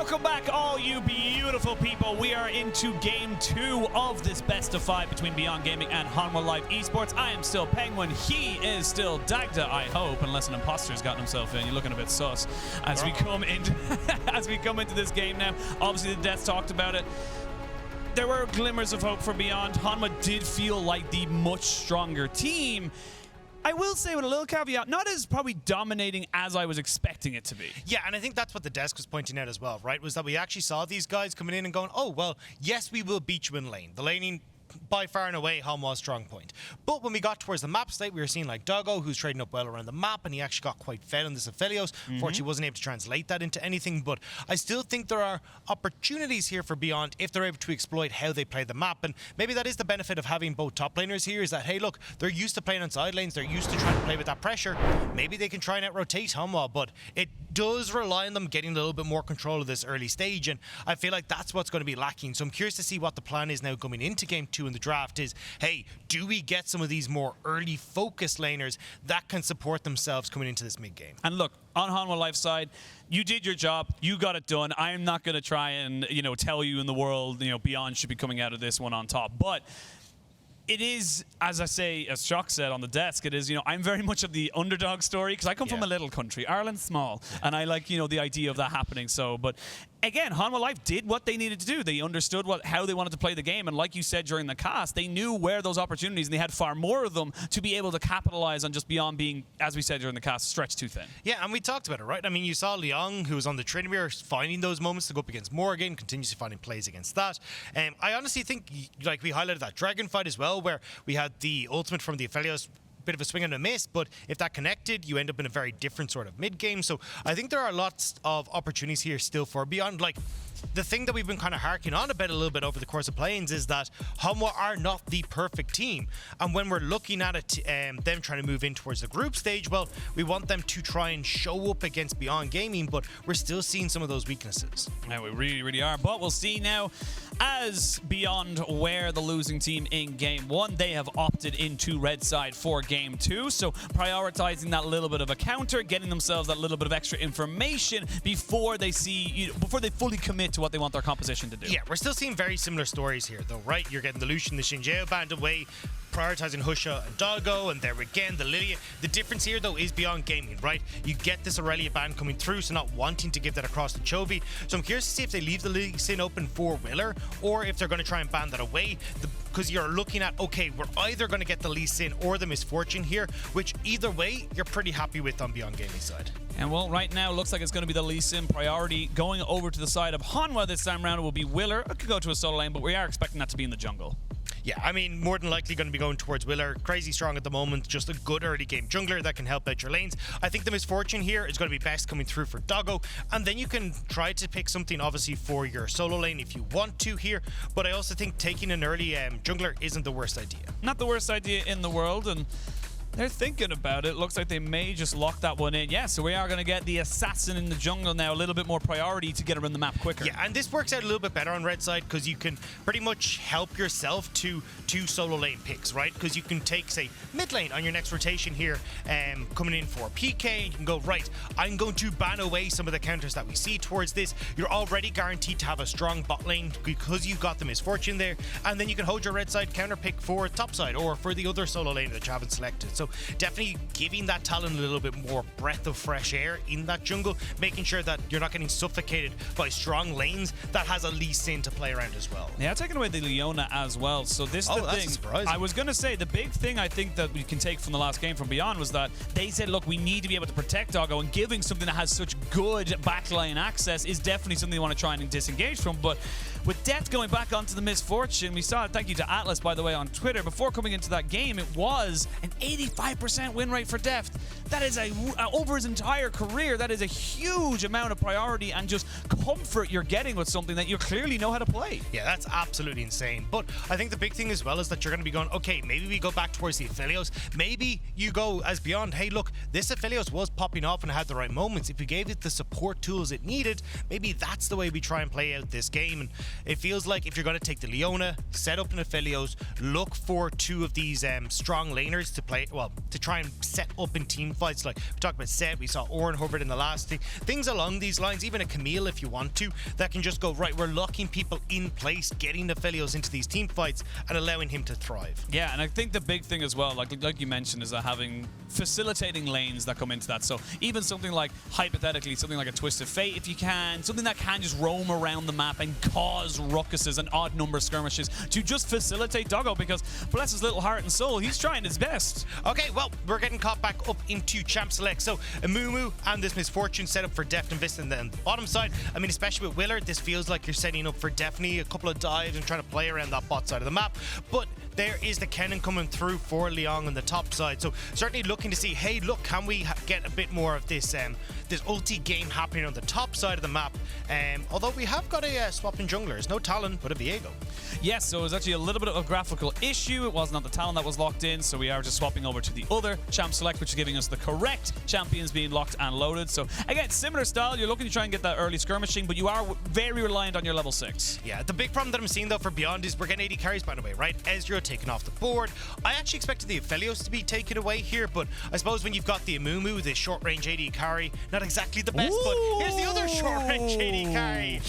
Welcome back, all you beautiful people. We are into game 2 of this best of 5 between Beyond Gaming and Hanwha Live Esports. I am still Penguin. He is still Dagda, I hope, unless an imposter's gotten himself in. You're looking a bit sus as we come into this game now. Obviously, the Death talked about it. There were glimmers of hope for Beyond. Hanwha did feel like the much stronger team. I will say with a little caveat, not as probably dominating as I was expecting it to be. Yeah, and I think that's what the desk was pointing out as well, right? Was that we actually saw these guys coming in and going, oh, well, yes, we will beat you in lane. The laning, by far and away, Hanwha's strong point. But when we got towards the map state, we were seeing like Doggo, who's trading up well around the map, and he actually got quite fed on this Aphelios. Fortunately, wasn't able to translate that into anything, but I still think there are opportunities here for Beyond if they're able to exploit how they play the map. And maybe that is the benefit of having both top laners here, is that, hey, look, they're used to playing on side lanes, they're used to trying to play with that pressure. Maybe they can try and out-rotate Hanwha, but it does rely on them getting a little bit more control of this early stage, and I feel like that's what's going to be lacking. So I'm curious to see what the plan is now going into game 2 in the draft is, hey, do we get some of these more early focus laners that can support themselves coming into this mid game? And look, on Hanwha Life side, you did your job, you got it done. I am not going to try and, tell you in the world, Beyond should be coming out of this one on top, but it is, as I say, as Shock said on the desk, it is, I'm very much of the underdog story because I come from a little country, Ireland's small, and I like, the idea of that happening. So, but again, Hanwha Life did what they needed to do. They understood how they wanted to play the game, and like you said during the cast, they knew where those opportunities, and they had far more of them to be able to capitalize on just Beyond being, as we said during the cast, stretched too thin. Yeah, and we talked about it, right? I mean, you saw Liang, who was on the Trinity, finding those moments to go up against Morgan, continuously finding plays against that. I honestly think, like we highlighted that Dragon fight as well, where we had the ultimate from the Aphelios, bit of a swing and a miss, but if that connected, you end up in a very different sort of mid-game. So I think there are lots of opportunities here still for Beyond. Like, the thing that we've been kind of harking on about a little bit over the course of play-ins is that Hanwha are not the perfect team. And when we're looking at it, them trying to move in towards the group stage, well, we want them to try and show up against Beyond Gaming, but we're still seeing some of those weaknesses. Yeah, we really, really are. But we'll see now, as Beyond were the losing team in game 1, they have opted into red side for game 2. So prioritizing that little bit of a counter, getting themselves that little bit of extra information before they before they fully commit to what they want their composition to do. Yeah, we're still seeing very similar stories here, though, right? You're getting the Lucian, the Shinjeo band away, prioritizing Husha and Doggo, and there again, the Lilia. The difference here, though, is Beyond Gaming, right? You get this Aurelia ban coming through, so not wanting to give that across to Chovy. So I'm curious to see if they leave the Lee Sin open for Willer, or if they're going to try and ban that away. Because you're looking at, okay, we're either going to get the Lee Sin or the Misfortune here, which either way, you're pretty happy with on Beyond Gaming side. And well, right now, looks like it's going to be the Lee Sin priority. Going over to the side of Hanwha this time around, it will be Willer. It could go to a solo lane, but we are expecting that to be in the jungle. Yeah, I mean, more than likely going to be going towards Willer. Crazy strong at the moment, just a good early game jungler that can help out your lanes. I think the Misfortune here is going to be best coming through for Doggo, and then you can try to pick something obviously for your solo lane if you want to here, but I also think taking an early jungler isn't the worst idea. Not the worst idea in the world, and they're thinking about it. Looks like they may just lock that one in. Yeah, so we are going to get the assassin in the jungle now, a little bit more priority to get around the map quicker. Yeah, and this works out a little bit better on red side because you can pretty much help yourself to 2 solo lane picks, right? Because you can take, say, mid lane on your next rotation here, coming in for PK, and you can go, right, I'm going to ban away some of the counters that we see towards this. You're already guaranteed to have a strong bot lane because you got the Misfortune there, and then you can hold your red side counter pick for top side or for the other solo lane that you haven't selected. So definitely giving that talent a little bit more breath of fresh air in that jungle, making sure that you're not getting suffocated by strong lanes that has a Lee Sin to play around as well. Yeah, taking away the Leona as well. So this is the that's thing. surprising. I was going to say, the big thing I think that we can take from the last game from Beyond was that they said, look, we need to be able to protect Doggo, and giving something that has such good backline access is definitely something they want to try and disengage from. But with Deft going back onto the Misfortune, we saw it, thank you to Atlas, by the way, on Twitter, before coming into that game, it was an 85% win rate for Deft. That is over his entire career, that is a huge amount of priority and just comfort you're getting with something that you clearly know how to play. Yeah, that's absolutely insane. But I think the big thing as well is that you're going to be going, okay, maybe we go back towards the Aphelios. Maybe you go as Beyond, hey, look, this Aphelios was popping off and had the right moments. If we gave it the support tools it needed, maybe that's the way we try and play out this game. And It feels like if you're going to take the Leona, set up an Aphelios, look for two of these strong laners to play, well, to try and set up in team fights. Like we talked about Set, we saw Oren Hubbard in the last thing. Things along these lines, even a Camille if you want to, that can just go, right, we're locking people in place, getting the Aphelios into these team fights and allowing him to thrive. Yeah, and I think the big thing as well, like you mentioned, is that having facilitating lanes that come into that. So even something like, hypothetically, something like a Twisted Fate, if you can, something that can just roam around the map and cause ruckuses and odd number skirmishes to just facilitate Doggo, because bless his little heart and soul, he's trying his best. Okay, well, we're getting caught back up into Champ Select. So Amumu and this Misfortune set up for Deft and Vsta, and then the bottom side, I mean, especially with Willard, this feels like you're setting up for definitely a couple of dives and trying to play around that bot side of the map. But there is the Kennen coming through for Liang on the top side. So certainly looking to see, hey, look, can we get a bit more of this this ulti game happening on the top side of the map? Although we have got a swap in junglers, no Talon, but a Viego. Yes, so it was actually a little bit of a graphical issue. It was not the Talon that was locked in, so we are just swapping over to the other Champ Select, which is giving us the correct champions being locked and loaded. So again, similar style. You're looking to try and get that early skirmishing, but you are very reliant on your level 6. Yeah, the big problem that I'm seeing though for Beyond is we're getting 80 carries, by the way, right? Ezreal taken off the board. I actually expected the Aphelios to be taken away here, but I suppose when you've got the Amumu, the short range AD carry, not exactly the best, but here's the other short range AD carry.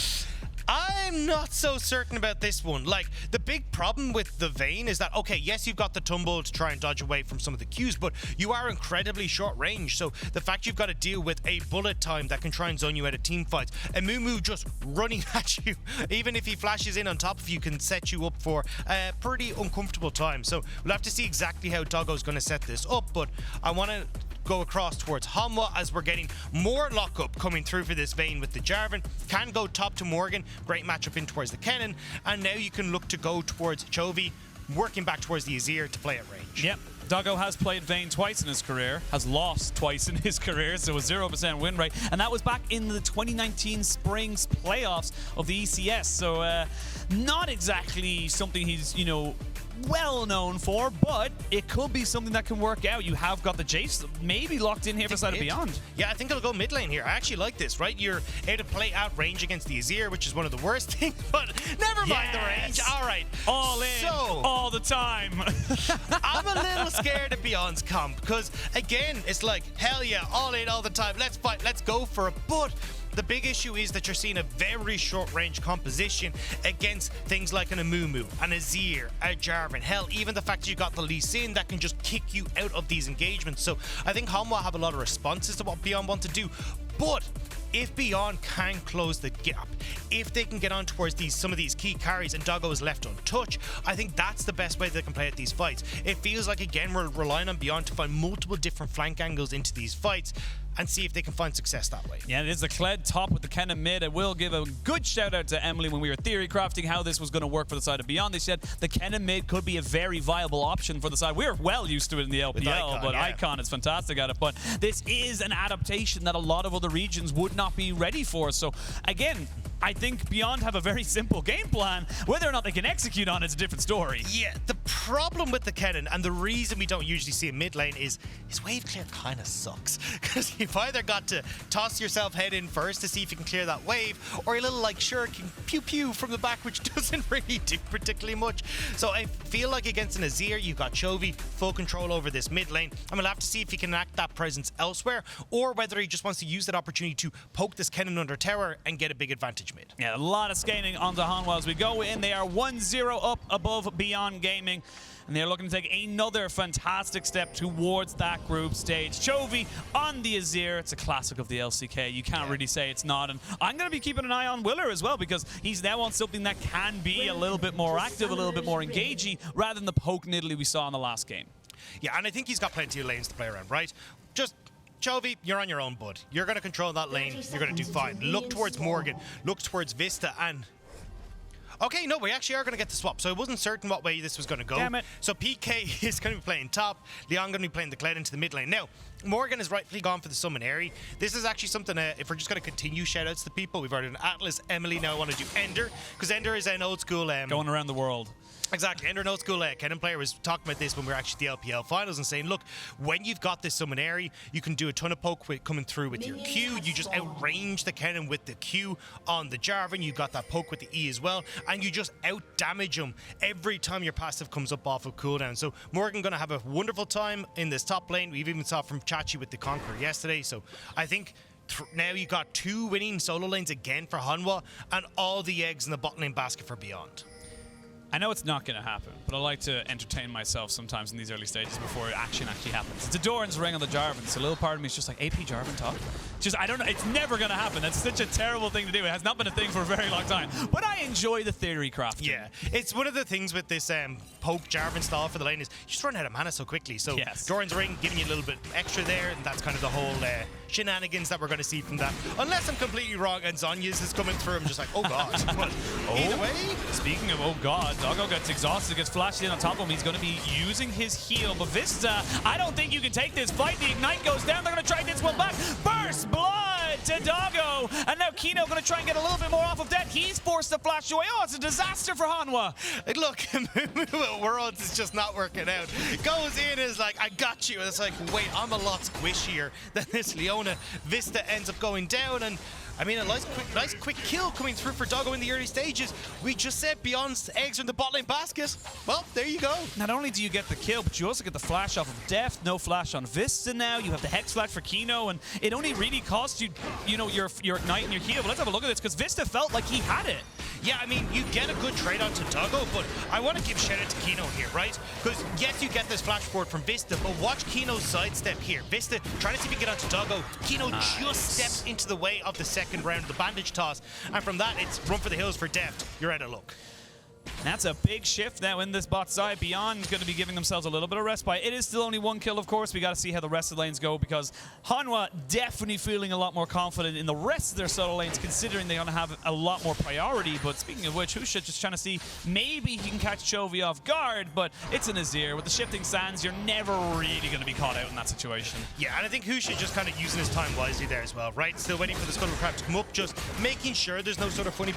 I'm not so certain about this one. Like, the big problem with the Vayne is that, okay, yes, you've got the tumble to try and dodge away from some of the Qs, but you are incredibly short range. So the fact you've got to deal with a bullet time that can try and zone you out of team fights, a Mumu just running at you, even if he flashes in on top of you, can set you up for a pretty uncomfortable time. So we'll have to see exactly how Doggo's going to set this up, but I want to go across towards Hanwha as we're getting more lockup coming through for this Vayne with the Jarvan. Can go top to Morgan, great matchup in towards the Kennen, and now you can look to go towards Chovy, working back towards the Azir to play at range. Yep. Doggo has played Vayne twice in his career, has lost twice in his career, so a 0% win rate, and that was back in the 2019 Springs playoffs of the ECS, so not exactly something he's, you know, well known for, but it could be something that can work out. You have got the Jace maybe locked in here for side of Beyond. Yeah, I think it'll go mid lane here. I actually like this, right? You're able to play out range against the Azir, which is one of the worst things, but never mind the range. All right. All in, all the time. I'm a little scared of Beyond's comp, because again, it's like, hell yeah, all in all the time. Let's fight, let's go for it. But the big issue is that you're seeing a very short range composition against things like an Amumu, an Azir, a Jarvan. Hell, even the fact that you got the Lee Sin that can just kick you out of these engagements. So I think Hanwha have a lot of responses to what Beyond want to do. But if Beyond can close the gap, if they can get on towards some of these key carries and Doggo is left untouched, I think that's the best way they can play at these fights. It feels like, again, we're relying on Beyond to find multiple different flank angles into these fights and see if they can find success that way. Yeah, it is the Kled top with the Kennen mid. I will give a good shout out to Emily when we were theory crafting how this was going to work for the side of Beyond. They said the Kennen mid could be a very viable option for the side. We're well used to it in the LPL, Icon, but yeah. Icon is fantastic at it. But this is an adaptation that a lot of other regions would not be ready for. So again, I think Beyond have a very simple game plan. Whether or not they can execute on it's a different story. Yeah, the problem with the Kennen, and the reason we don't usually see a mid lane, is his wave clear kind of sucks. Because you've either got to toss yourself head in first to see if you can clear that wave, or a little like shuriken pew pew from the back, which doesn't really do particularly much. So I feel like against an Azir, you've got Chovy, full control over this mid lane. I'm going to have to see if he can act that presence elsewhere, or whether he just wants to use that opportunity to poke this Kennen under tower and get a big advantage mid. Yeah, a lot of scaling onto Hanwha as we go in. They are 1-0 up above Beyond Gaming, and they're looking to take another fantastic step towards that group stage. Chovy on the Azir. It's a classic of the LCK. You can't really say it's not. And I'm going to be keeping an eye on Willer as well, because he's now on something that can be a little bit more active, a little bit more engaging, rather than the poke niddly we saw in the last game. Yeah, and I think he's got plenty of lanes to play around, right? Just Chovy, you're on your own, bud. You're going to control that lane. You're going to do fine. Look towards Morgan. Look towards Vsta. And okay, no, we actually are going to get the swap. So I wasn't certain what way this was going to go. Damn it. So PK is going to be playing top. Liang going to be playing the Kled into the mid lane. Now, Morgan is rightfully gone for the summon Airy. This is actually something, if we're just going to continue shout-outs to people, we've already done Atlas, Emily, now I want to do Ender, because Ender is an old school... Going around the world. Exactly. Ender No School Kennen player was talking about this when we were actually at the LPL finals and saying, look, when you've got this summon airy, you can do a ton of poke coming through with your Q. You just outrange the Kennen with the Q on the Jarvan. You got that poke with the E as well, and you just out damage him every time your passive comes up off of cooldown. So Morgan going to have a wonderful time in this top lane. We've even saw from Chachi with the Conqueror yesterday. So I think now you got 2 winning solo lanes again for Hanwha and all the eggs in the bot lane basket for Beyond. I know it's not going to happen, but I like to entertain myself sometimes in these early stages before action actually happens. It's a Doran's ring on the Jarvan, so a little part of me is just like, AP Jarvan top? Just, I don't know, it's never going to happen. That's such a terrible thing to do. It has not been a thing for a very long time. But I enjoy the theory crafting. Yeah, it's one of the things with this poke Jarvan style for the lane is you just run out of mana so quickly. So Doran's ring giving you a little bit extra there, and that's kind of the whole shenanigans that we're going to see from that. Unless I'm completely wrong and Zonya's is coming through, I'm just like, oh god. But either way. Speaking of oh god, Doggo gets exhausted, gets flashed in on top of him. He's going to be using his heal. But Vsta, I don't think you can take this fight. The Ignite goes down. They're going to try and get this one back. Burst blood to Doggo. And now Kino going to try and get a little bit more off of that. He's forced to flash away. Oh, it's a disaster for Hanwha. Look, Amumu Worlds is just not working out. Goes in is like, I got you. And it's like, wait, I'm a lot squishier than this Leona. Vsta ends up going down, and I mean, a nice quick kill coming through for Doggo in the early stages. We just said Beyond's eggs are in the bot lane basket. Well, there you go. Not only do you get the kill, but you also get the flash off of Deft. No flash on Vsta now. You have the Hex flash for Kino, and it only really costs you, your Ignite and your heal. But let's have a look at this, because Vsta felt like he had it. Yeah, I mean, you get a good trade onto Doggo, but I want to give shout out to Kino here, right? Because yes, you get this flash forward from Vsta, but watch Kino's sidestep here. Vsta trying to see if he can get onto Doggo. Kino just steps into the way of the second round of the bandage toss, and from that, it's run for the hills for Deft. You're out of luck. That's a big shift now in this bot side. Beyond going to be giving themselves a little bit of respite. It is still only 1 kill, of course. We got to see how the rest of the lanes go, because Hanwha definitely feeling a lot more confident in the rest of their solo lanes, considering they're going to have a lot more priority. But speaking of which, Husha just trying to see maybe he can catch Chovy off guard, but it's an Azir. With the shifting sands, you're never really going to be caught out in that situation. Yeah, and I think Husha just kind of using his time wisely there as well, right? Still waiting for the Scuttlecraft to come up, just making sure there's no sort of funny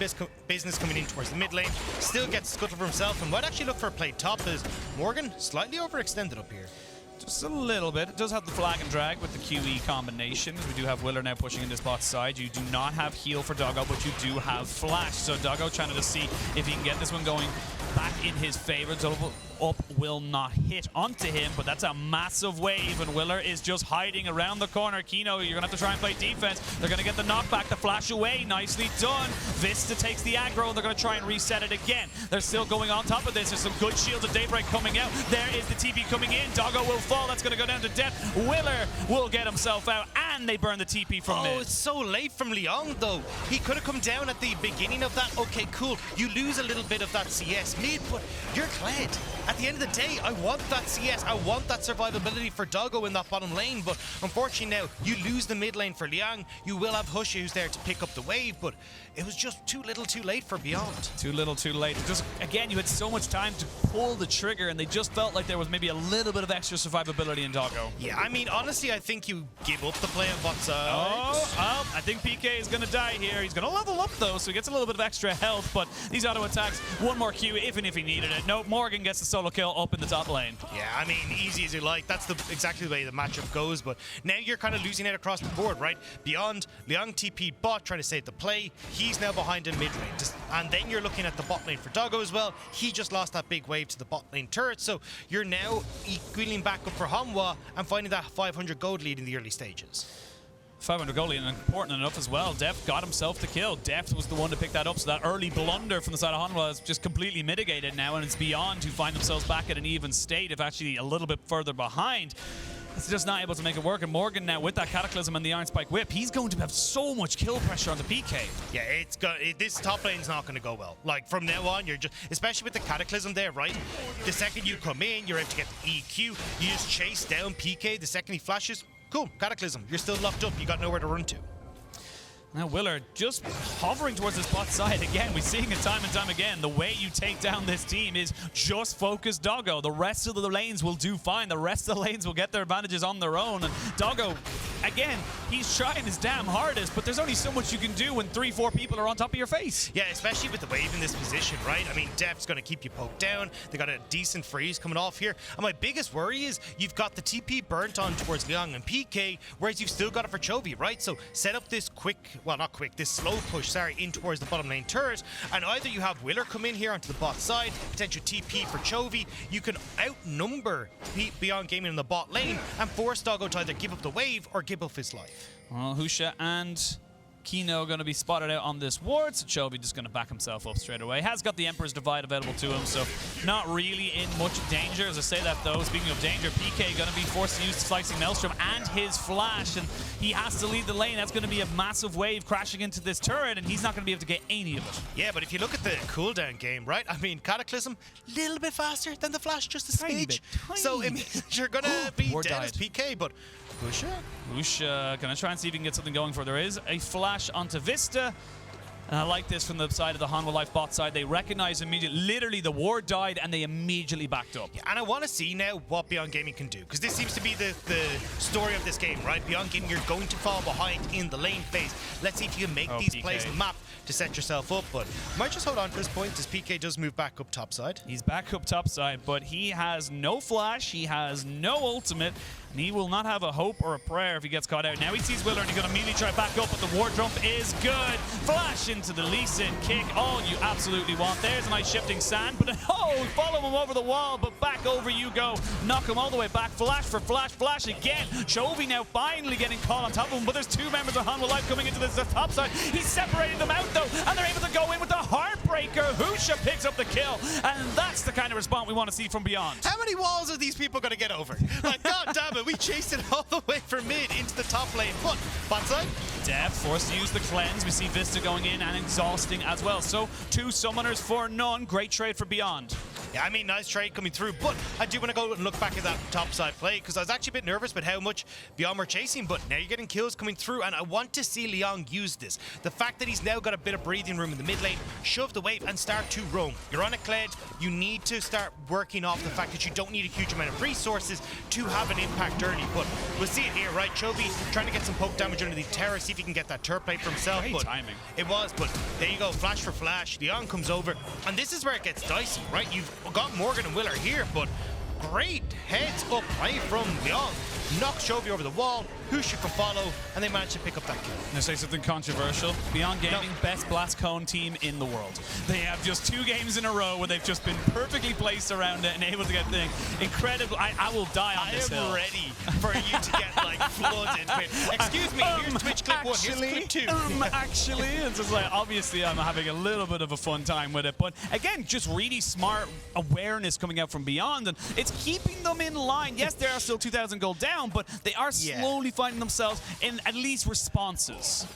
business coming in towards the mid lane. Still gets Scuttle for himself, and might actually look for a play top, as Morgan slightly overextended up here. Just a little bit. It does have the flag and drag with the QE combination. We do have Willer now pushing in this bot side. You do not have heal for Doggo, but you do have flash. So Doggo trying to just see if he can get this one going back in his favor. Double up will not hit onto him, but that's a massive wave, and Willer is just hiding around the corner. Kino, you're gonna have to try and play defense. They're gonna get the knockback, the flash away, nicely done. Vsta takes the aggro, and they're gonna try and reset it again. They're still going on top of this. There's some good shields of Daybreak coming out. There is the TP coming in. Doggo will fall. That's gonna go down to Deft. Willer will get himself out, and they burn the TP from mid. Oh, it's so late from Liang, though. He could have come down at the beginning of that. Okay, cool. You lose a little bit of that CS mid, but you're Kled. At the end of the day, I want that CS. I want that survivability for Doggo in that bottom lane, but unfortunately now, you lose the mid lane for Liang. You will have Husha who's there to pick up the wave, but it was just too little too late for Beyond. Too little too late. Just, again, you had so much time to pull the trigger, and they just felt like there was maybe a little bit of extra survivability in Doggo. Yeah, I mean, honestly, I think you give up the play on bot side. Oh, I think PK is going to die here. He's going to level up, though, so he gets a little bit of extra health, but these auto attacks, one more Q, even if he needed it. No, Morgan gets the solo kill up in the top lane. Yeah, I mean, easy as you like. That's exactly the way the matchup goes, but now you're kind of losing it across the board, right? Beyond, Liang TP bot trying to save the play. He's now behind in mid lane. And then you're looking at the bot lane for Doggo as well. He just lost that big wave to the bot lane turret, so you're now wheeling back up for Hanwha and finding that 500 gold lead in the early stages. 500 goalie, and important enough as well. Deft got himself the kill. Deft was the one to pick that up, so that early blunder from the side of Hanwha is just completely mitigated now, and it's Beyond to find themselves back at an even state, if actually a little bit further behind. It's just not able to make it work, and Morgan now with that Cataclysm and the Iron Spike Whip, he's going to have so much kill pressure on the PK. Yeah, this top lane's not going to go well. Like, from now on, you're just, especially with the Cataclysm there, right? The second you come in, you're able to get the EQ. You just chase down PK. The second he flashes, cool, Cataclysm. You're still locked up. You got nowhere to run to. Now Willer just hovering towards this bot side again. We're seeing it time and time again. The way you take down this team is just focus Doggo. The rest of the lanes will do fine. The rest of the lanes will get their advantages on their own. And Doggo, again, he's trying his damn hardest, but there's only so much you can do when 3-4 people are on top of your face. Yeah, especially with the wave in this position, right? I mean, Deft's going to keep you poked down. They got a decent freeze coming off here. And my biggest worry is you've got the TP burnt on towards Liang and PK, whereas you've still got it for Chovy, right? So set up this this slow push, in towards the bottom lane turret, and either you have Willer come in here onto the bot side, potential TP for Chovy, you can outnumber Beyond Gaming in the bot lane and force Doggo to either give up the wave or give up his life. Well, Husha and Kino going to be spotted out on this ward, so Chovy just going to back himself up straight away. Has got the Emperor's Divide available to him, so not really in much danger. As I say that though, speaking of danger, PK going to be forced to use Slicing Maelstrom and his flash, and he has to lead the lane. That's going to be a massive wave crashing into this turret, and he's not going to be able to get any of it. Yeah, but if you look at the cooldown game, right? I mean, Cataclysm, a little bit faster than the flash, just a smidge. So it means you're going to be dead as PK, but Husha gonna try and see if he can get something going for. There is a flash onto Vsta. And I like this from the side of the Hanwha Life bot side. They recognize immediately. Literally, the ward died, and they immediately backed up. Yeah, and I want to see now what Beyond Gaming can do, because this seems to be the story of this game, right? Beyond Gaming, you're going to fall behind in the lane phase. Let's see if you can make these plays map to set yourself up, but might just hold on to this point as PK does move back up topside. He's back up topside, but he has no flash, he has no ultimate, and he will not have a hope or a prayer if he gets caught out. Now he sees Willer, and he's going to immediately try back up, but the ward jump is good. Flash into the Lee Sin kick, all you absolutely want. There's a nice shifting sand, but follow him over the wall, but back over you go. Knock him all the way back. Flash for flash, flash again. Chovy now finally getting caught on top of him, but there's two members of Hanwha Life coming into this top side. He's separated them out though, and they're able to go in with the Heartbreaker. Husha picks up the kill, and that's the kind of response we want to see from Beyond. How many walls are these people going to get over? Like, god damn it, we chased it all the way from mid into the top lane. But bot side, Deft forced to use the cleanse. We see Vsta going in and exhausting as well. So 2 summoners for none. Great trade for Beyond. Yeah, I mean, nice trade coming through, but I do want to go and look back at that topside play, because I was actually a bit nervous about how much Beyond were chasing, but now you're getting kills coming through, and I want to see Liang use this. The fact that he's now got a bit of breathing room in the mid lane, shove the wave and start to roam. You're on a Kled, you need to start working off the fact that you don't need a huge amount of resources to have an impact early, but we'll see it here, right? Chovy trying to get some poke damage under the terror, see if he can get that turret play for himself. Great but timing. It was, but there you go, flash for flash. Liang comes over, and this is where it gets dicey, right? You've got Morgan and Willer here, but great heads up play from Liang. Knocks Chovy over the wall, Husha can follow, and they manage to pick up that kill. I'm going to say something controversial. Beyond Gaming, best blast cone team in the world. They have just 2 games in a row where they've just been perfectly placed around it and able to get things. Incredible. I will die on this hill. I am ready for you to get, like, flooded with, excuse me, here's Twitch clip 1, here's clip 2. Actually, it's just like, obviously I'm having a little bit of a fun time with it, but again, just really smart awareness coming out from Beyond, and it's keeping them in line. Yes, they are still 2,000 gold down, but they are slowly finding themselves in at least responses.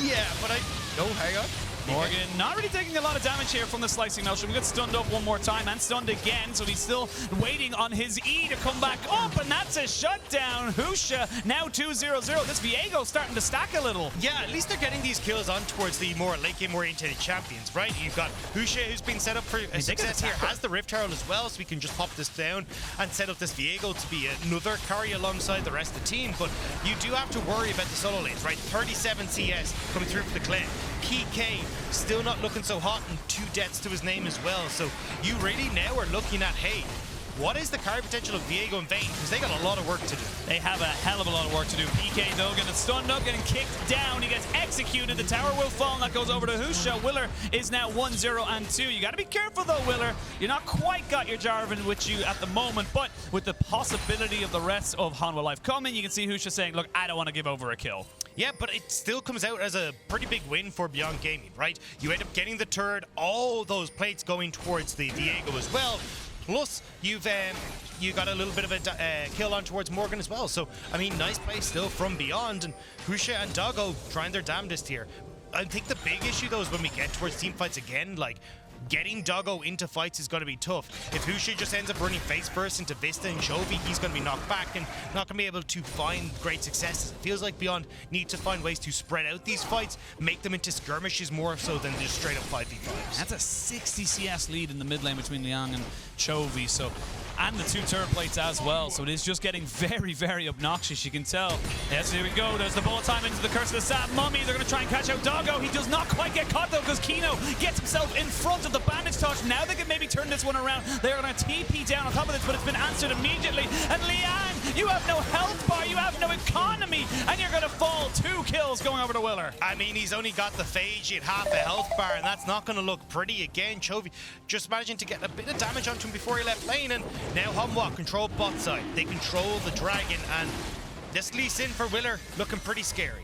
Yeah, but hang on. Morgan not really taking a lot of damage here from the Slicing Maelstrom. We got stunned up one more time and stunned again, so he's still waiting on his E to come back up, and that's a shutdown. Husha now 2-0-0. This Viego starting to stack a little. Yeah, at least they're getting these kills on towards the more late game oriented champions, right? You've got Husha, who's been set up for success here, has the Rift Herald as well, so we can just pop this down and set up this Viego to be another carry alongside the rest of the team. But you do have to worry about the solo lanes, right? 37 CS coming through for the Kled. PK still not looking so hot, and 2 deaths to his name as well. So you really now are looking at, hey, what is the carry potential of Viego and Vayne? Because they got a lot of work to do. They have a hell of a lot of work to do. PK, though, getting stunned up, getting kicked down. He gets executed. The tower will fall, and that goes over to Husha. Willer is now 1-0-2. You got to be careful, though, Willer. You're not quite got your Jarvan with you at the moment, but with the possibility of the rest of Hanwha Life coming, you can see Husha saying, look, I don't want to give over a kill. Yeah, but it still comes out as a pretty big win for Beyond Gaming, right? You end up getting the turret, all those plates going towards the Viego as well. Plus, you got a little bit of a kill on towards Morgan as well. So, I mean, nice play still from Beyond, and Husha and Doggo trying their damnedest here. I think the big issue, though, is when we get towards team fights again, like, getting Doggo into fights is going to be tough. If Husha just ends up running face first into Vsta and Chovy, he's going to be knocked back and not going to be able to find great successes. It feels like Beyond need to find ways to spread out these fights, make them into skirmishes more so than just straight up 5v5s. That's a 60 CS lead in the mid lane between Liang and Chovy, so, and the 2 turret plates as well, so it is just getting very, very obnoxious, you can tell. Yes, here we go, there's the bullet time into the Curse of the Sap Mummy. They're going to try and catch out Doggo. He does not quite get caught though, because Kino gets himself in front of the bandage touch. Now they can maybe turn this one around. They're going to TP down on top of this, but it's been answered immediately. And Liang, you have no health bar, you have no economy, and you're going to fall. 2 kills going over to Willer. I mean, he's only got the phage, he had half a health bar, and that's not going to look pretty again. Chovy just managing to get a bit of damage onto him before he left lane, and now Hanwha control bot side. They control the dragon, and this Lee Sin for Willer looking pretty scary.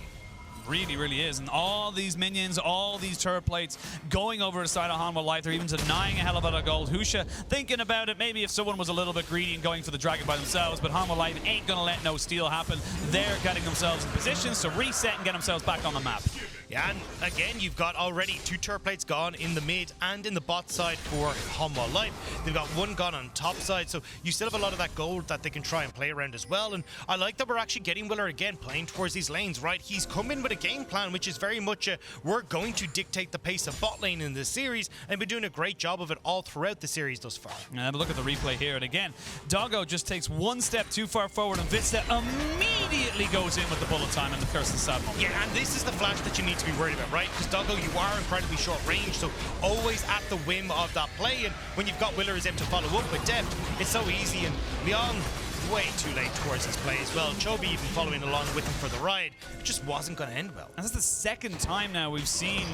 Really, really is. And all these minions, all these turret plates going over the side of Hanwha Life. They're even denying a hell of a lot of gold. Husha thinking about it, maybe if someone was a little bit greedy and going for the dragon by themselves, but Hanwha Life ain't gonna let no steal happen. They're getting themselves in positions to reset and get themselves back on the map. Yeah, and again, you've got already 2 turret plates gone in the mid and in the bot side for Hanwha Life. They've got 1 gone on top side, so you still have a lot of that gold that they can try and play around as well. And I like that we're actually getting Willer again playing towards these lanes, right? He's come in with a game plan, which is very much we're going to dictate the pace of bot lane in this series, and been doing a great job of it all throughout the series thus far. And have a look at the replay here, and again, Doggo just takes 1 step too far forward, and Vsta immediately goes in with the bullet time and the Curse of the Sad Moment. Yeah, and this is the flash that you need to be worried about, right? Because Doggo, you are incredibly short range, so always at the whim of that play, and when you've got Willer is able to follow up with Deft, it's so easy, and Liang way too late towards his play as well. Chovy even following along with him for the ride. It just wasn't going to end well. And that's the 2nd time now we've seen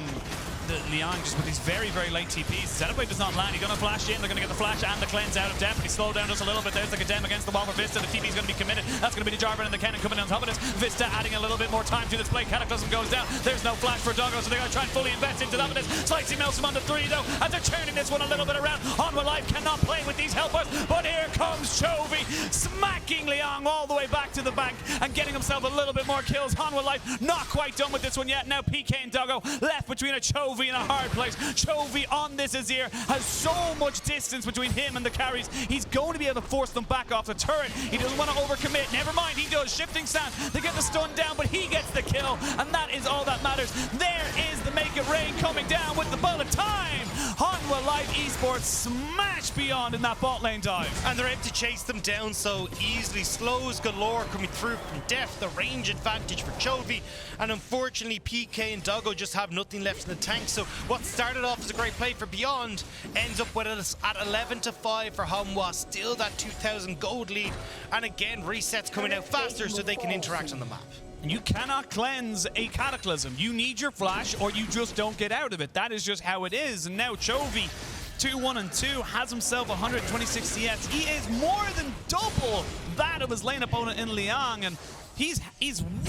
the Liang just with these very, very late TPs. The setup wave does not land. He's going to flash in. They're going to get the flash and the cleanse out of Deft, but he slowed down just a little bit. There's the condemn against the wall for Vsta. The TP is going to be committed. That's going to be the Jarvan and the Kennen coming on top of this. Vsta adding a little bit more time to this play. Cataclysm goes down. There's no flash for Doggo, so they're going to try and fully invest into that. Slightly melts him on the 3 though, and they're turning this one a little bit around. Hanwha Life cannot play with these helpers, but here comes Chovy smacking Liang all the way back to the bank and getting himself a little bit more kills. Hanwha Life not quite done with this one yet. Now PK and Doggo left between a Chovy and a hard place. Chovy on this Azir has so much distance between him and the carries. He's going to be able to force them back off the turret. He doesn't want to overcommit. Never mind, he does. Shifting stance to get the stun down, but he gets the kill, and that is all that matters. There is the Make It Rain coming down with the bullet time. Hanwha Life Esports smash Beyond in that bot lane dive. And they're able to chase them down so easily. Slows galore coming through from Deft, the range advantage for Chovy, and unfortunately PK and Doggo just have nothing left in the tank. So what started off as a great play for Beyond ends up with us at 11-5 for Hanwha, still that 2,000 gold lead, and again resets coming out faster so they can interact on the map. And you cannot cleanse a Cataclysm. You need your flash or you just don't get out of it. That is just how it is. And now Chovy 2-1-2 has himself 126 CS. He is more than double that of his lane opponent in Liang, and he's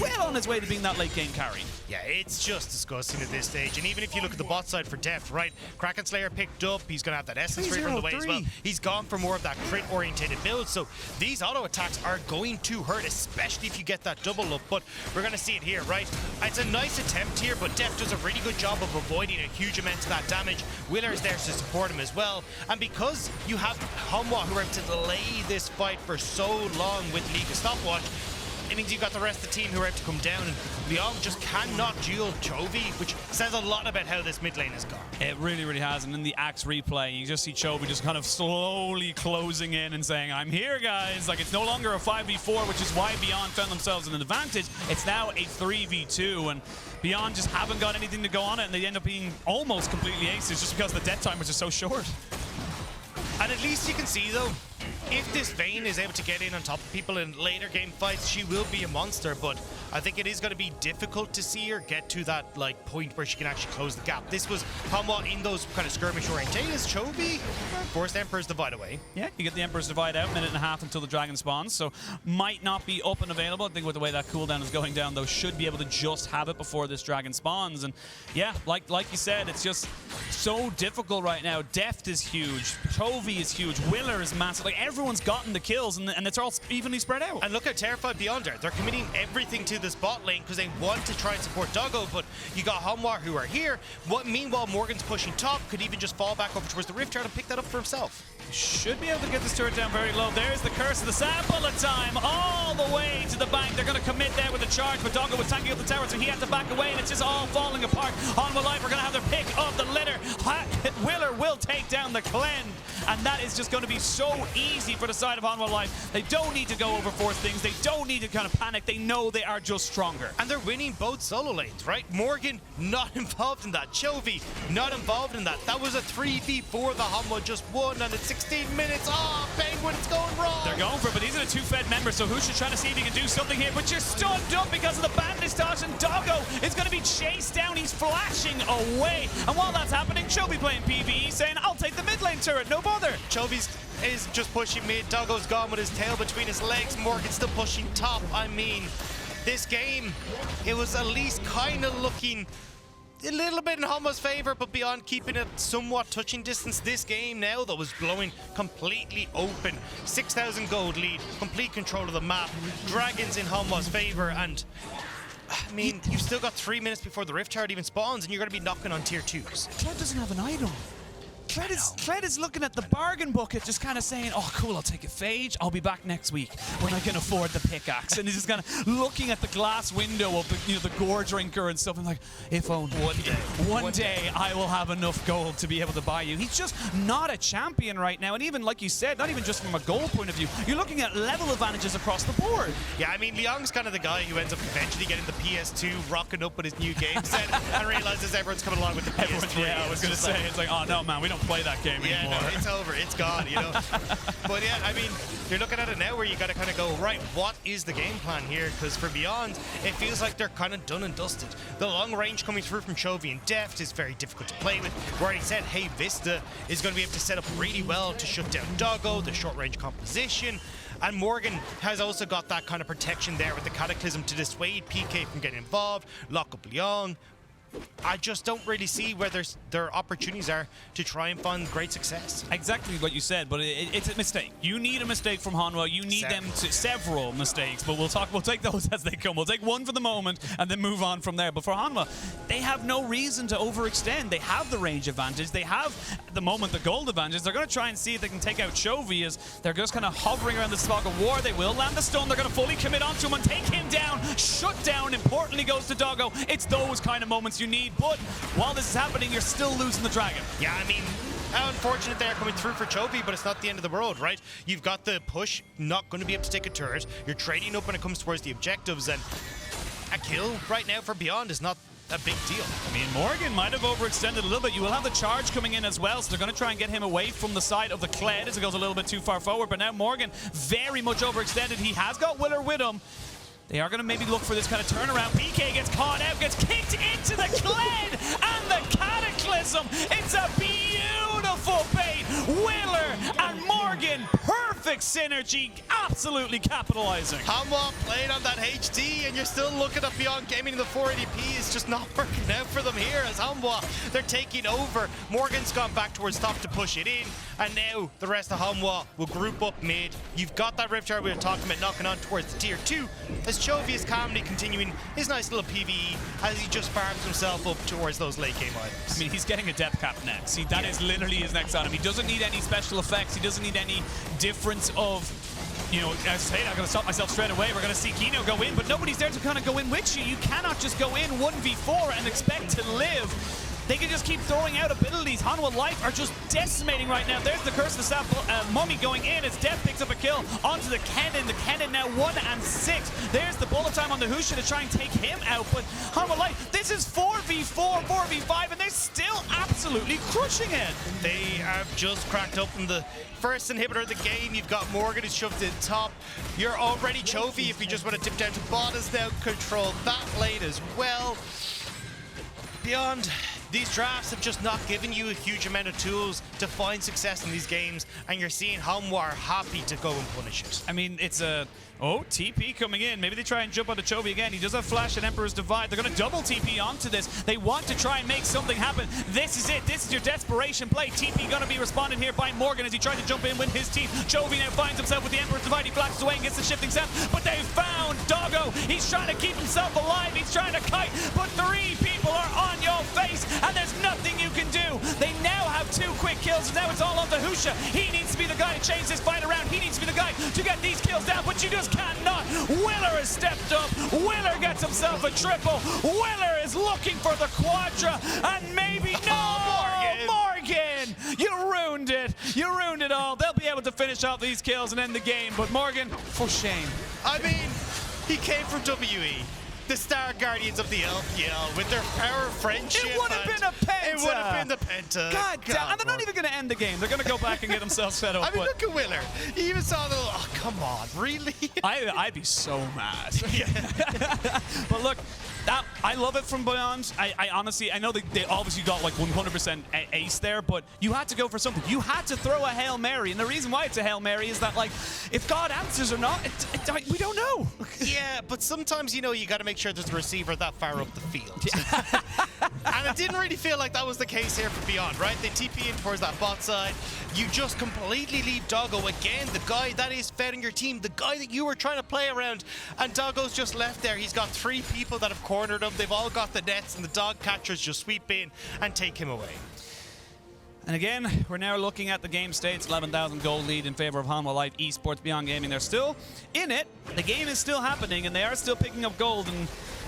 well on his way to being that late game carry. Yeah, it's just disgusting at this stage. And even if you look at the bot side for Deft, right? Kraken Slayer picked up. He's going to have that Essence Ray from the way as well. He's gone for more of that crit-orientated build. So these auto attacks are going to hurt, especially if you get that double up. But we're going to see it here, right? It's a nice attempt here, but Deft does a really good job of avoiding a huge amount of that damage. Willer is there to support him as well. And because you have Hanwha who are able to delay this fight for so long with League of Stopwatch, it means you've got the rest of the team who are able to come down, and Liang just cannot duel Chovy, which says a lot about how this mid lane has gone. It really, really has. And in the Axe replay, you just see Chovy just kind of slowly closing in and saying, I'm here, guys. Like, it's no longer a 5v4, which is why Beyond found themselves in an advantage. It's now a 3v2, and Beyond just haven't got anything to go on it, and they end up being almost completely aces just because the death timers are so short. And at least you can see, though, if this Vayne is able to get in on top of people in later game fights, she will be a monster, but I think it is going to be difficult to see her get to that like point where she can actually close the gap. This was Hanwha in those kind of skirmish orientations. Chovy forced Emperor's Divide away. Yeah, you get the Emperor's Divide out, minute and a half until the Dragon spawns, so might not be up and available. I think with the way that cooldown is going down, though, should be able to just have it before this Dragon spawns. And yeah, like you said, it's just so difficult right now. Deft is huge, Chovy is huge, Willer is massive. Like, everyone's gotten the kills, and it's all evenly spread out. And look how terrified Beyond are. They're committing everything to this bot lane because they want to try and support Doggo, but you got Hanwha who are here. Meanwhile, Morgan's pushing top, could even just fall back over towards the Rift Guard and pick that up for himself. Should be able to get this turret down very low. There's the curse of the sand bullet time all the way to the bank. They're going to commit there with a charge, but Doggo was tanking up the tower, so he had to back away, and it's just all falling apart. Hanwha Life are going to have their pick of the litter. Willer will take down the Kled, and that is just going to be so easy for the side of Hanwha Life. They don't need to go overforce things. They don't need to kind of panic. They know they are just stronger. And they're winning both solo lanes, right? Morgan not involved in that. Chovy not involved in that. That was a 3v4 the Hanwha just won, and it's 16 minutes. Oh, Penguin, it's going wrong. They're going for it, but these are the two Fed members, so Husha trying to see if he can do something here, but you're stunned up because of the bandage dodge, and Doggo is going to be chased down. He's flashing away, and while that's happening, Chovy playing PvE saying, I'll take the mid lane turret, no bother. Chovy's is just pushing mid. Doggo's gone with his tail between his legs. Morgan's still pushing top. I mean, this game, it was at least kind of looking a little bit in Hanwha's favor, but beyond keeping it somewhat touching distance, this game now that was blowing completely open. 6,000 gold lead, complete control of the map, Dragons in Hanwha's favor, and I mean, you've still got 3 minutes before the Rift Guard even spawns, and you're going to be knocking on tier 2s. Kled doesn't have an item. Kled is looking at the bargain bucket, just kind of saying, oh, cool, I'll take a phage. I'll be back next week when I can afford the pickaxe. And he's just kind of looking at the glass window of the, the gore drinker and stuff, and like, if only one day I will have enough gold to be able to buy you. He's just not a champion right now. And even, like you said, not even just from a gold point of view, you're looking at level advantages across the board. Yeah, I mean, Liang's kind of the guy who ends up eventually getting the PS2, rocking up with his new game set, and realizes everyone's coming along with the PS3. Yeah, I was going to say, it's like, oh no, man, we don't play that game anymore. Yeah, no, it's over. It's gone, you know. But yeah, I mean, you're looking at it now where you got to kind of go, right, what is the game plan here? Because for Beyond, it feels like they're kind of done and dusted. The long range coming through from Chovy and Deft is very difficult to play with. We already said, hey, Vsta is going to be able to set up really well to shut down Doggo, the short range composition. And Morgan has also got that kind of protection there with the Cataclysm to dissuade PK from getting involved, lock up Liang. I just don't really see where their opportunities are to try and find great success. Exactly what you said, but it's a mistake. You need a mistake from Hanwha. You need them to several mistakes, but we'll take those as they come. We'll take one for the moment and then move on from there. But for Hanwha, they have no reason to overextend. They have the range advantage. They have, at the moment, the gold advantage. They're going to try and see if they can take out Chovy as they're just kind of hovering around the fog of war. They will land the stun. They're going to fully commit onto him and take him down. Shut down, importantly, goes to Doggo. It's those kind of moments you need, but while this is happening, you're still losing the dragon. Yeah, I mean, how unfortunate they're coming through for Chovy, but it's not the end of the world, right? You've got the push, not going to be able to take a turret. You're trading up when it comes towards the objectives, and a kill right now for Beyond is not a big deal. I mean, Morgan might have overextended a little bit. You will have the charge coming in as well, so they're going to try and get him away from the side of the Kled as it goes a little bit too far forward, but now Morgan very much overextended. He has got Willer with him. They are going to maybe look for this kind of turnaround. PK gets caught out, gets kicked into the Kled, and the Cataclysm. It's a beautiful bait. Willer and Morgan, perfect synergy, absolutely capitalizing. Hanwha playing on that HD, and you're still looking at Beyond Gaming. The 480p is just not working out for them here as Hanwha, they're taking over. Morgan's gone back towards top to push it in, and now the rest of Hanwha will group up mid. You've got that Rift Guard we were talking about knocking on towards the tier 2, as Chovy is calmly continuing his nice little PvE as he just farms himself up towards those late game items. I mean, he's getting a depth cap next. See, that is literally his next item. He doesn't need any special effects. He doesn't need any difference of, you know, as I say, I'm going to stop myself straight away. We're going to see Kino go in, but nobody's there to kind of go in with you. You cannot just go in 1v4 and expect to live. They can just keep throwing out abilities. Hanwha Life are just decimating right now. There's the Curse of the Staff Mummy going in as Deft picks up a kill onto the Kennen. The Kennen now 1 and 6. There's the bullet time on the Husha to try and take him out. But Hanwha Life, this is 4v4, 4v5, and they're still absolutely crushing it. They have just cracked open the first inhibitor of the game. You've got Morgan who's shoved in top. You're already Chovy, if you just want to dip down to bot, has now controlled that lane as well. Beyond, these drafts have just not given you a huge amount of tools to find success in these games, and you're seeing Hanwha are happy to go and punish it. I mean, it's a... Oh, TP coming in. Maybe they try and jump onto Chovy again. He does have Flash and Emperor's Divide. They're going to double TP onto this. They want to try and make something happen. This is it. This is your desperation play. TP going to be responded here by Morgan as he tries to jump in with his team. Chovy now finds himself with the Emperor's Divide. He flashes away and gets the shifting set. But they found Doggo. He's trying to keep himself alive. He's trying to kite. But 3 people are on your face, and there's nothing you can do. They now have 2 quick kills. Now it's all on to Husha. He needs to be the guy to change this fight around. He needs to be the guy to get these kills down, but you just cannot. Willer has stepped up. Willer gets himself a triple. Willer is looking for the quadra, and maybe Morgan! You ruined it. You ruined it all. They'll be able to finish out these kills and end the game, but Morgan, for shame. I mean, he came from WE. The Star Guardians of the LPL with their power of friendship. It would have been a penta. It would have been the penta. God damn. And they're not even going to end the game. They're going to go back and get themselves fed up. I mean, look at Willer. He even saw the... Oh, come on. Really? I'd be so mad. Yeah. But look, I love it from Beyond. I honestly, I know they obviously got like 100% ace there, but you had to go for something. You had to throw a Hail Mary. And the reason why it's a Hail Mary is that, like, if God answers or not, we don't know. Yeah, but sometimes, you know, you got to make sure there's a receiver that far up the field. Yeah. And it didn't really feel like that was the case here for Beyond, right? They TP in towards that bot side. You just completely leave Doggo again, the guy that is fed in your team, the guy that you were trying to play around, and Doggo's just left there. He's got 3 people that have cornered him. They've all got the nets, and the dog catchers just sweep in and take him away. And again, we're now looking at the game states. 11,000 gold lead in favor of Hanwha Life Esports Beyond Gaming. They're still in it. The game is still happening, and they are still picking up gold. And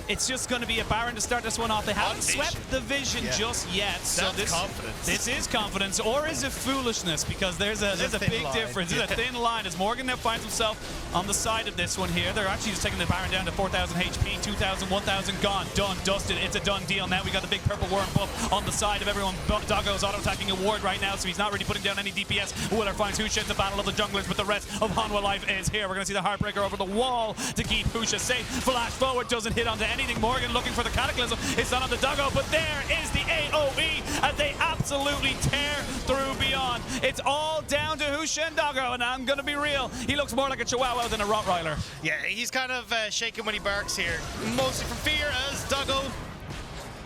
it's just going to be a Baron to start this one off. They haven't swept the vision just yet. So this is confidence, or is it foolishness? Because there's a big difference. There's a thin line as Morgan now finds himself on the side of this one here. They're actually just taking the Baron down to 4,000 HP, 2,000, 1,000 gone, done, dusted. It's a done deal. Now we got the big purple worm buff on the side of everyone. Doggo's auto-attacking a ward right now, so he's not really putting down any DPS. Willer finds Husha. It's a battle of the junglers, but the rest of Hanwha Life is here. We're going to see the Heartbreaker over the wall to keep Husha safe. Flash forward, doesn't hit onto anything. Morgan looking for the Cataclysm. It's not on the Doggo, but there is the AoE as they absolutely tear through Beyond. It's all down to Husha and Doggo, and I'm going to be real. He looks more like a Chihuahua than a Rottweiler. Yeah, he's kind of shaking when he barks here. Mostly from fear as Doggo.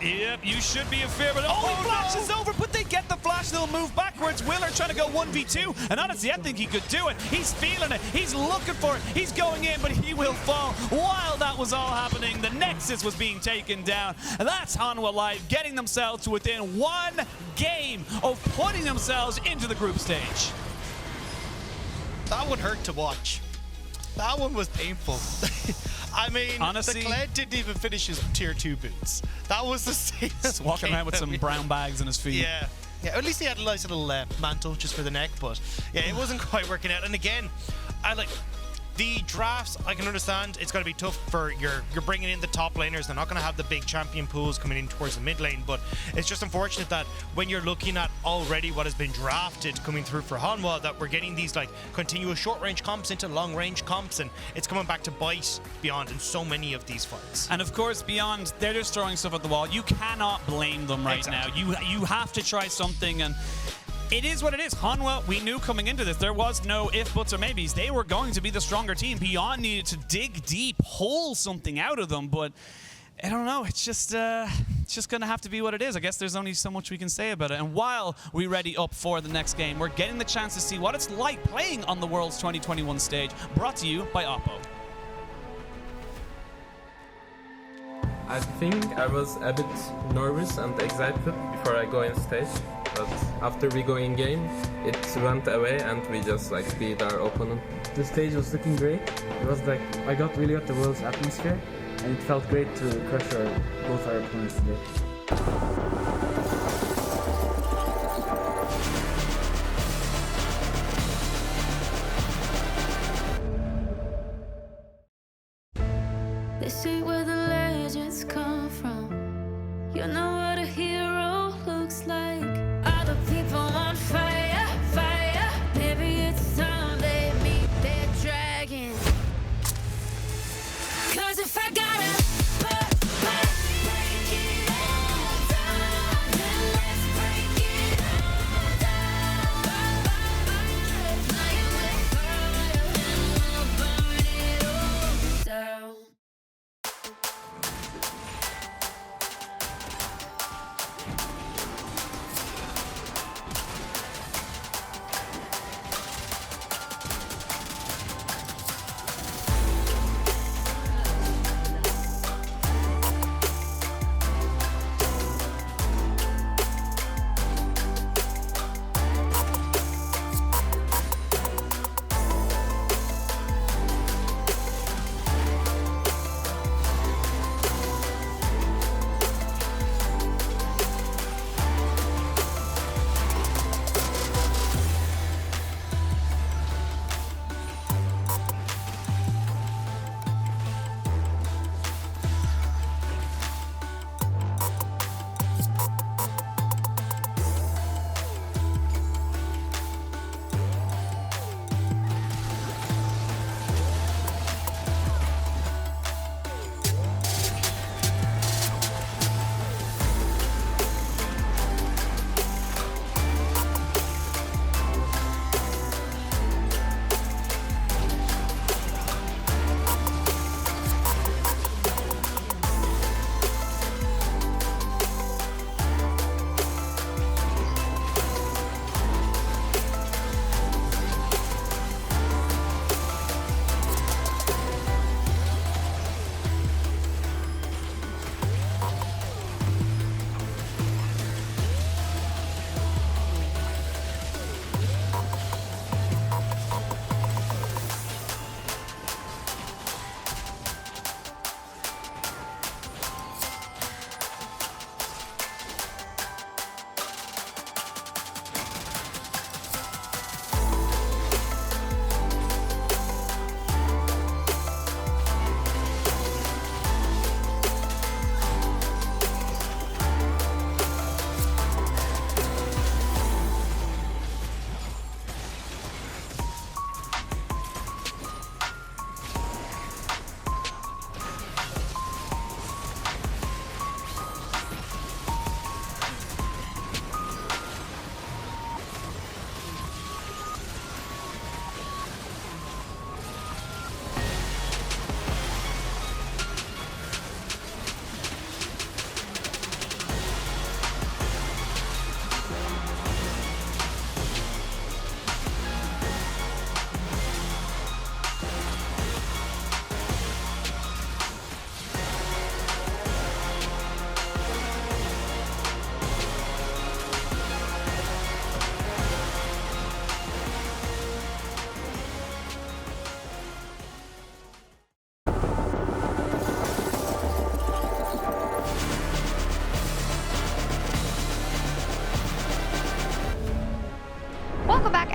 Yep, you should be in fear, but he flashes over, but they get the flash, they'll move backwards. Willer trying to go 1v2, and honestly, I think he could do it. He's feeling it, he's looking for it, he's going in, but he will fall. While that was all happening, the Nexus was being taken down. And that's Hanwha Life getting themselves to within 1 game of putting themselves into the group stage. That one hurt to watch. That one was painful. I mean, honestly, the Kled didn't even finish his tier 2 boots. That was the same. Just walking around with some brown bags in his feet. Yeah. Yeah, at least he had a nice little mantle just for the neck, but yeah, it wasn't quite working out. And again, I like the drafts. I can understand it's going to be tough for you're bringing in the top laners. They're not going to have the big champion pools coming in towards the mid lane, but it's just unfortunate that when you're looking at already what has been drafted coming through for Hanwha, that we're getting these like continuous short range comps into long range comps, and it's coming back to bite Beyond in so many of these fights. And of course, Beyond, they're just throwing stuff at the wall. You cannot blame them right now. You have to try something, and it is what it is. Hanwha, we knew coming into this, there was no if, buts, or maybes. They were going to be the stronger team. Beyond needed to dig deep, pull something out of them, but I don't know. It's just going to have to be what it is. I guess there's only so much we can say about it. And while we ready up for the next game, we're getting the chance to see what it's like playing on the World's 2021 stage, brought to you by Oppo. I think I was a bit nervous and excited before I go on stage, but after we go in game, it went away and we just like beat our opponent. The stage was looking great. It was like I really got the world's atmosphere, and it felt great to crush both our opponents today. This ain't where the legends come from. You know what a hero looks like. Other people on fire, fire. Maybe it's time they meet their dragon. 'Cause if I gotta break it all down.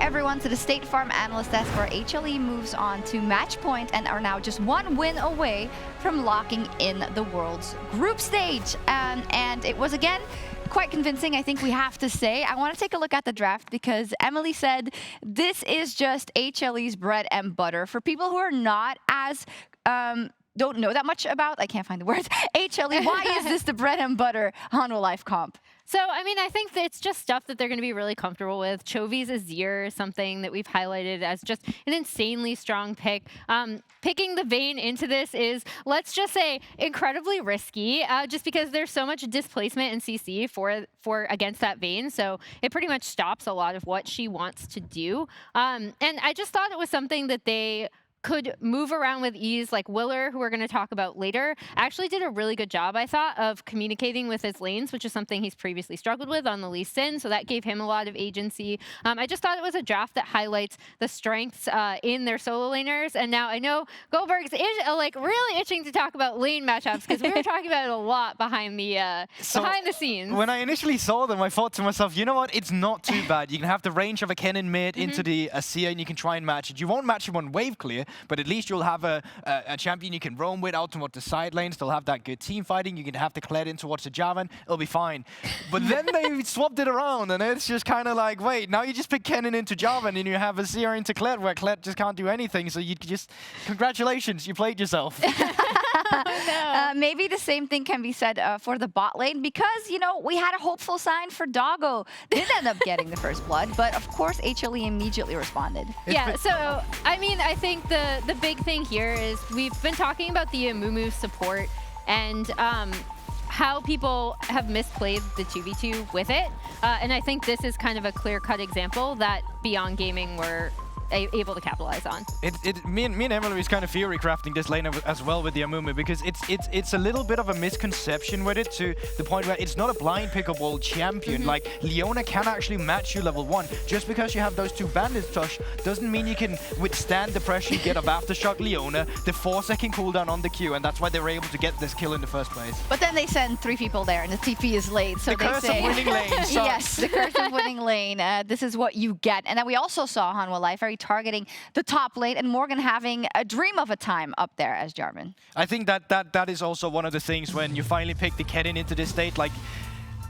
everyone to the State Farm Analyst Desk, where HLE moves on to match point and are now just one win away from locking in the World's group stage. And it was, again, quite convincing, I think we have to say. I want to take a look at the draft because Emily said this is just HLE's bread and butter. For people who are not as don't know that much about, I can't find the words, HLE, why is this the bread and butter Hanwha Life comp? So, I mean, I think that it's just stuff that they're going to be really comfortable with. Chovy's Azir is something that we've highlighted as just an insanely strong pick. Picking the Vayne into this is, let's just say, incredibly risky, just because there's so much displacement in CC for against that Vayne. So it pretty much stops a lot of what she wants to do. And I just thought it was something that they could move around with ease. Like Willer, who we're going to talk about later, actually did a really good job, I thought, of communicating with his lanes, which is something he's previously struggled with on the Lee Sin, so that gave him a lot of agency. I just thought it was a draft that highlights the strengths in their solo laners, and now I know Goldberg's like really itching to talk about lane matchups, because we were talking about it a lot behind the scenes. When I initially saw them, I thought to myself, you know what, it's not too bad. You can have the range of a Kennen mid into the Azir, and you can try and match it. You won't match him on wave clear, but at least you'll have a champion you can roam with out towards the side lanes. They'll have that good team fighting. You can have the Kled in towards the Jarvan. It'll be fine. But then they swapped it around, and it's just kind of like, wait, now you just pick Kennen into Jarvan, and you have Azir into Kled, where Kled just can't do anything. So you just, congratulations, you played yourself. Maybe the same thing can be said for the bot lane, because, you know, we had a hopeful sign for Doggo. Didn't end up getting the first blood, but of course HLE immediately responded. Yeah, so I mean, I think the big thing here is we've been talking about the Amumu support and how people have misplayed the 2v2 with it. And I think this is kind of a clear-cut example that Beyond Gaming were able to capitalize on. Me and Emily was kind of theory crafting this lane as well with the Amumu, because it's a little bit of a misconception with it, to the point where it's not a blind pickable champion. Like Leona can actually match you level 1. Just because you have those two bandits touch doesn't mean you can withstand the pressure you get of Aftershock Leona, the 4-second cooldown on the Q, and that's why they were able to get this kill in the first place. But then they send 3 people there and the TP is late, so the curse of winning lane sucks. Yes, the curse of winning lane. This is what you get. And then we also saw Hanwha Life very targeting the top lane, and Morgan having a dream of a time up there as Jarvan. I think that is also one of the things when you finally pick the Kennen into this state. Like,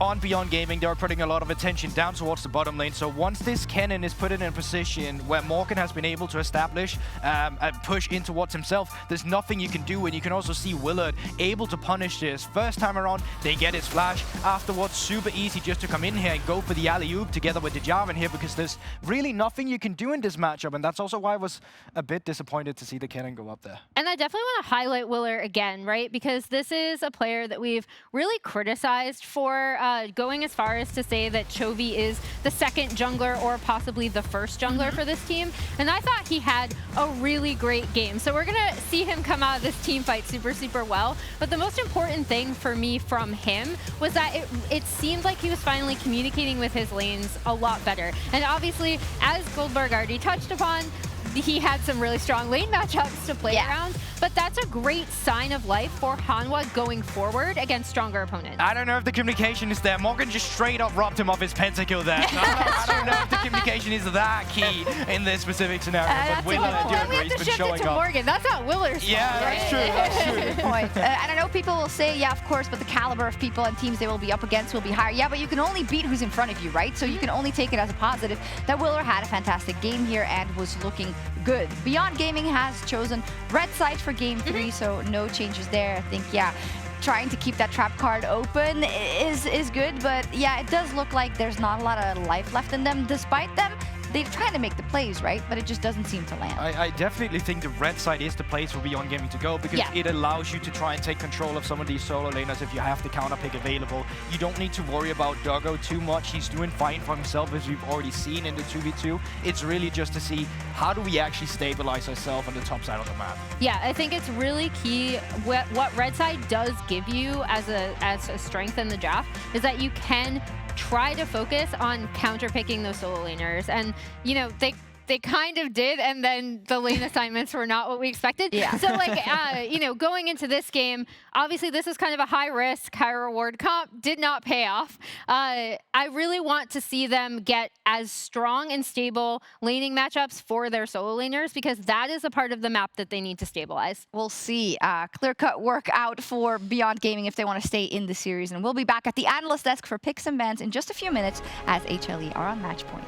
on Beyond Gaming, they're putting a lot of attention down towards the bottom lane. So once this Kennen is put in a position where Morgan has been able to establish a push in towards himself, there's nothing you can do. And you can also see Willard able to punish this. First time around, they get his flash. Afterwards, super easy just to come in here and go for the alley-oop together with the Jarvan here, because there's really nothing you can do in this matchup. And that's also why I was a bit disappointed to see the Kennen go up there. And I definitely want to highlight Willer again, right? Because this is a player that we've really criticized for going as far as to say that Chovy is the second jungler or possibly the first jungler for this team. And I thought he had a really great game. So we're going to see him come out of this team fight super, super well. But the most important thing for me from him was that it seemed like he was finally communicating with his lanes a lot better. And obviously, as Goldberg already touched upon, he had some really strong lane matchups to play around, but that's a great sign of life for Hanwha going forward against stronger opponents. I don't know if the communication is there. Morgan just straight up robbed him of his pentakill there. I don't know if the communication is that key in this specific scenario, but Willer has been showing up. Morgan. That's not Willer's fault, yeah, right? that's true. That's true. Good point. And I know people will say, yeah, of course, but the caliber of people and teams they will be up against will be higher. Yeah, but you can only beat who's in front of you, right? So you can only take it as a positive that Willer had a fantastic game here and was looking good. Beyond Gaming has chosen red side for game 3, so no changes there. I think, yeah, trying to keep that trap card open is good, but yeah, it does look like there's not a lot of life left in them, despite them. They're trying to make the plays, right? But it just doesn't seem to land. I definitely think the red side is the place for Beyond Gaming to go, because it allows you to try and take control of some of these solo laners if you have the counter pick available. You don't need to worry about Doggo too much. He's doing fine for himself, as we've already seen in the 2v2. It's really just to see how do we actually stabilize ourselves on the top side of the map. Yeah, I think it's really key. What red side does give you as a strength in the draft is that you can try to focus on counter-picking those solo laners. And, you know, they kind of did, and then the lane assignments were not what we expected. Yeah. So like, you know, going into this game, obviously this is kind of a high risk, high reward comp, did not pay off. I really want to see them get as strong and stable laning matchups for their solo laners, because that is a part of the map that they need to stabilize. We'll see. Clear-cut work out for Beyond Gaming if they want to stay in the series. And we'll be back at the analyst desk for picks and bans in just a few minutes as HLE are on match point.